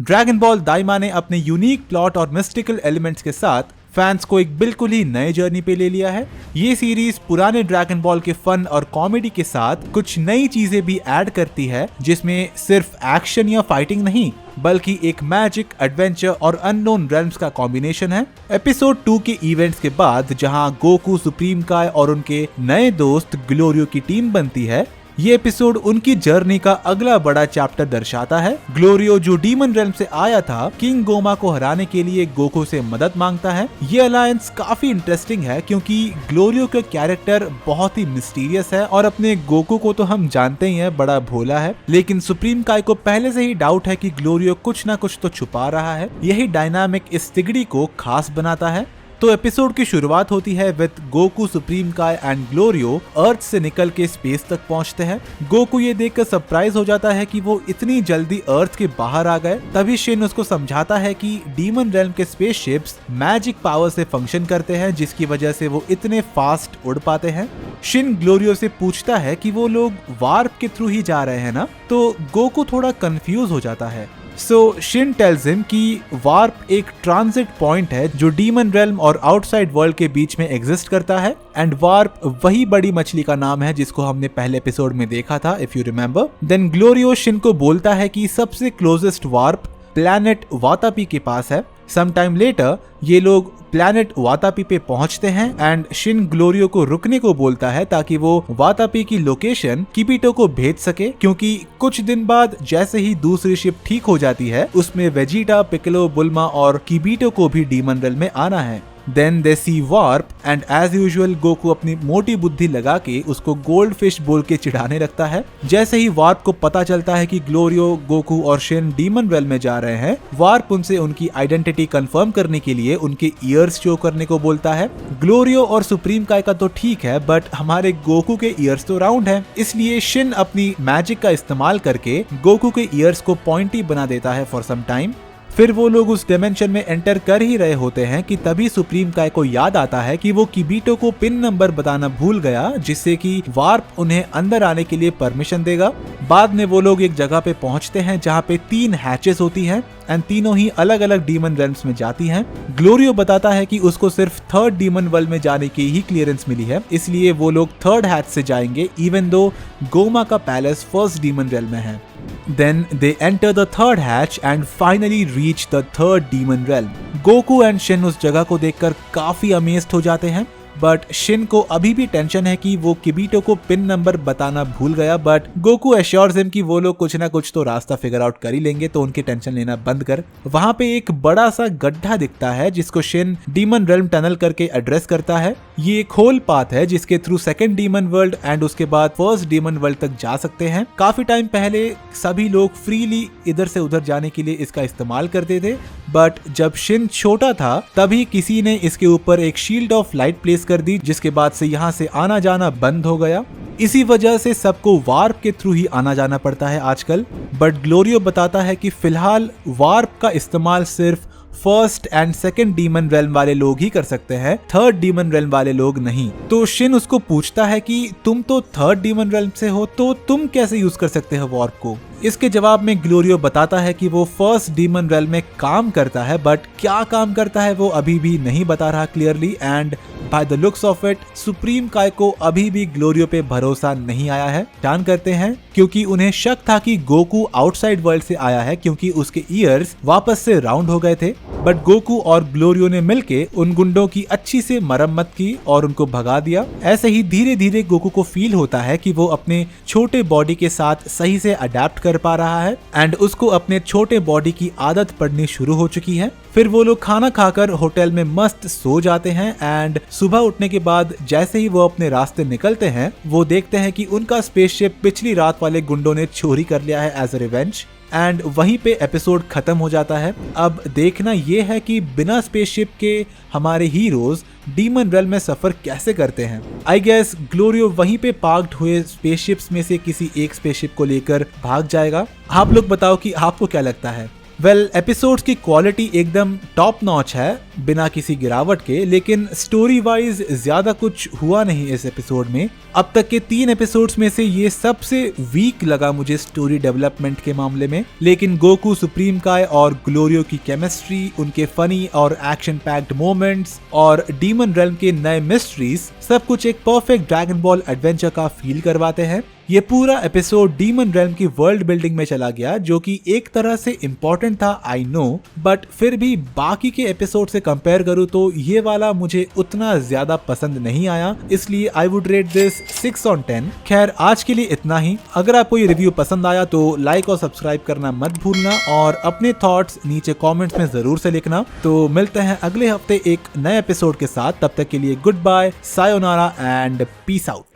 Dragon ball दाइमा ने अपने unique plot और मिस्टिकल एलिमेंट्स के साथ फैंस को एक बिल्कुल ही नए जर्नी पे ले लिया है। ये सीरीज पुराने ड्रैगन बॉल के फन और कॉमेडी के साथ कुछ नई चीजें भी ऐड करती है, जिसमें सिर्फ एक्शन या फाइटिंग नहीं बल्कि एक मैजिक, एडवेंचर और अननोन रेल्म्स का कॉम्बिनेशन है। एपिसोड 2 के इवेंट्स के बाद जहां गोकू, सुप्रीम काय और उनके नए दोस्त ग्लोरियो की टीम बनती है, ये एपिसोड उनकी जर्नी का अगला बड़ा चैप्टर दर्शाता है। ग्लोरियो जो डीमन रेल्म से आया था, किंग गोमा को हराने के लिए गोकू से मदद मांगता है। ये अलायंस काफी इंटरेस्टिंग है क्योंकि ग्लोरियो का कैरेक्टर बहुत ही मिस्टीरियस है और अपने गोकू को तो हम जानते ही हैं, बड़ा भोला है। लेकिन सुप्रीम काय को पहले से ही डाउट है कि ग्लोरियो कुछ ना कुछ तो छुपा रहा है। यही डायनामिक इस तिगड़ी को खास बनाता है। तो एपिसोड की शुरुआत होती है विद गोकू, सुप्रीम काय एंड ग्लोरियो अर्थ से निकल के स्पेस तक पहुंचते हैं। गोकू ये देखकर सरप्राइज हो जाता है कि वो इतनी जल्दी अर्थ के बाहर आ गए। तभी शिन उसको समझाता है कि डीमन रेल्म के स्पेसशिप्स मैजिक पावर से फंक्शन करते हैं, जिसकी वजह से वो इतने फास्ट उड़ पाते हैं। शिन ग्लोरियो से पूछता है कि वो लोग वार्प के थ्रू ही जा रहे हैं ना, तो गोकू थोड़ा कंफ्यूज हो जाता है। सो शिन टेल्स हिम कि वार्प एक ट्रांजिट पॉइंट है जो डीमन रेल्म और आउटसाइड वर्ल्ड के बीच में एग्जिस्ट करता है, एंड वार्प वही बड़ी मछली का नाम है जिसको हमने पहले एपिसोड में देखा था, if you remember. Then Glorio Shin को बोलता है कि सबसे क्लोजेस्ट वार्प प्लैनेट वातापी के पास है। सम टाइम लेटर ये लोग प्लैनेट वातापी पे पहुंचते हैं एंड शिन ग्लोरियो को रुकने को बोलता है ताकि वो वातापी की लोकेशन किबिटो को भेज सके, क्योंकि कुछ दिन बाद जैसे ही दूसरी शिप ठीक हो जाती है उसमें वेजिटा, पिकलो, बुल्मा और किबिटो को भी डीमन रेल्म में आना है। Then they see warp and as usual Goku अपनी मोटी बुद्धि लगा के उसको गोल्ड फिश बोल के चिढ़ाने लगता है। जैसे ही वार्प को पता चलता है कि ग्लोरियो, गोकू और शिन डीमन रेल्म में जा रहे हैं, वार्प उनसे उनकी आइडेंटिटी कंफर्म करने के लिए उनके ईयर्स शो करने को बोलता है। ग्लोरियो और सुप्रीम काय का तो ठीक है, बट हमारे गोकू के ईयर्स तो राउंड है, इसलिए शिन अपनी मैजिक का इस्तेमाल करके गोकू के ईयर्स को पॉइंटी बना देता है फॉर सम टाइम। फिर वो लोग उस डायमेंशन में एंटर कर ही रहे होते हैं कि तभी सुप्रीम काय को याद आता है कि वो किबिटो को पिन नंबर बताना भूल गया, जिससे कि वार्प उन्हें अंदर आने के लिए परमिशन देगा। बाद में वो लोग एक जगह पे पहुंचते हैं जहां पे 3 हैचेस होती हैं एंड तीनों ही अलग अलग डीमन रेल्म्स में जाती हैं। ग्लोरियो बताता है कि उसको सिर्फ 3rd डीमन वर्ल्ड में जाने की ही क्लियरेंस मिली है, इसलिए वो लोग 3rd हैच से जाएंगे, इवन दो गोमा का पैलेस 1st डीमन रेल्म में है। Then they enter the 3rd hatch and finally reach the 3rd demon realm. Goku and Shin उस जगह को देखकर काफी अमेज्ड हो जाते हैं, बट शिन को अभी भी टेंशन है कि वो किबिटो को पिन नंबर बताना भूल गया, बट गोकू एश्योर्स हिम कि वो लोग कुछ ना कुछ तो रास्ता फिगर आउट कर ही लेंगे, तो उनकी टेंशन लेना बंद कर। वहां पे एक बड़ा सा गड्ढा दिखता है जिसको शिन डीमन रेल्म टनल करके एड्रेस करता है। ये एक होल पाथ है जिसके through 2nd demon world and उसके बाद 1st डीमन वर्ल्ड तक जा सकते हैं। काफी टाइम पहले सभी लोग फ्रीली इधर से उधर जाने के लिए इसका इस्तेमाल करते थे, बट जब शिन छोटा था तभी किसी ने इसके ऊपर एक शील्ड ऑफ लाइट प्लेस कर दी, जिसके बाद से यहाँ से आना जाना बंद हो गया। इसी वजह से सबको वार्प के थ्रू ही आना जाना पड़ता है आजकल। बट ग्लोरियो बताता है कि फिलहाल वार्प का इस्तेमाल सिर्फ 1st and 2nd demon realm वाले लोग ही कर सकते हैं, 3rd डीमन रेल्म वाले लोग नहीं। तो शिन उसको पूछता है कि तुम तो 3rd डीमन रेल्म से हो, तो तुम कैसे यूज कर सकते हो वार्प को। इसके जवाब में ग्लोरियो बताता है कि वो 1st डीमन रेल्म में काम करता है, बट क्या काम करता है वो अभी भी नहीं बता रहा clearly. And by the looks of it supreme काय को अभी भी ग्लोरियो पे भरोसा नहीं आया है। जान करते हैं क्योंकि उन्हें शक था कि गोकू आउटसाइड वर्ल्ड से आया है, क्योंकि उसके ईयर्स वापस से राउंड हो गए थे। बट गोकू और ग्लोरियो ने मिलके उन गुंडों की अच्छी से मरम्मत की और उनको भगा दिया। ऐसे ही धीरे धीरे गोकू को फील होता है कि वो अपने छोटे बॉडी के साथ सही से अडेप्ट कर पा रहा है एंड उसको अपने छोटे बॉडी की आदत पड़नी शुरू हो चुकी है। फिर वो लोग खाना खाकर होटल में मस्त सो जाते हैं एंड सुबह उठने के बाद जैसे ही वो अपने रास्ते निकलते हैं, वो देखते हैं कि उनका स्पेसशिप पिछली रात वाले गुंडों ने चोरी कर लिया है एज अ रिवेंज। एंड वहीं पे एपिसोड खत्म हो जाता है। अब देखना ये है कि बिना स्पेसशिप के हमारे हीरोज डीमन रेल्म में सफर कैसे करते हैं। आई गेस ग्लोरियो वहीं पे पार्क्ड हुए स्पेसशिप्स में से किसी एक स्पेसशिप को लेकर भाग जाएगा। आप लोग बताओ कि आपको क्या लगता है। वेल, एपिसोड्स की क्वालिटी एकदम टॉप नॉच है बिना किसी गिरावट के, लेकिन स्टोरी वाइज ज्यादा कुछ हुआ नहीं इस एपिसोड में। अब तक के 3 एपिसोड्स में से ये सबसे वीक लगा मुझे स्टोरी डेवलपमेंट के मामले में। लेकिन गोकू सुप्रीम काय और ग्लोरियो की केमिस्ट्री, उनके फनी और एक्शन पैक्ड मोमेंट्स और डीमन रेल्म के नए मिस्ट्रीज, सब कुछ एक परफेक्ट ड्रैगन बॉल एडवेंचर का फील करवाते हैं। ये पूरा एपिसोड डीमन रेल्म की वर्ल्ड बिल्डिंग में चला गया, जो कि एक तरह से इम्पोर्टेंट था, आई नो, बट फिर भी बाकी के एपिसोड से कंपेयर करूँ तो ये वाला मुझे उतना ज्यादा पसंद नहीं आया, इसलिए I would rate this 6 on 10। खैर, आज के लिए इतना ही। अगर आपको ये रिव्यू पसंद आया तो लाइक और सब्सक्राइब करना मत भूलना और अपने थॉट्स नीचे कमेंट्स में जरूर से लिखना। तो मिलते हैं अगले हफ्ते एक नए एपिसोड के साथ, तब तक के लिए good bye, sayonara and peace out.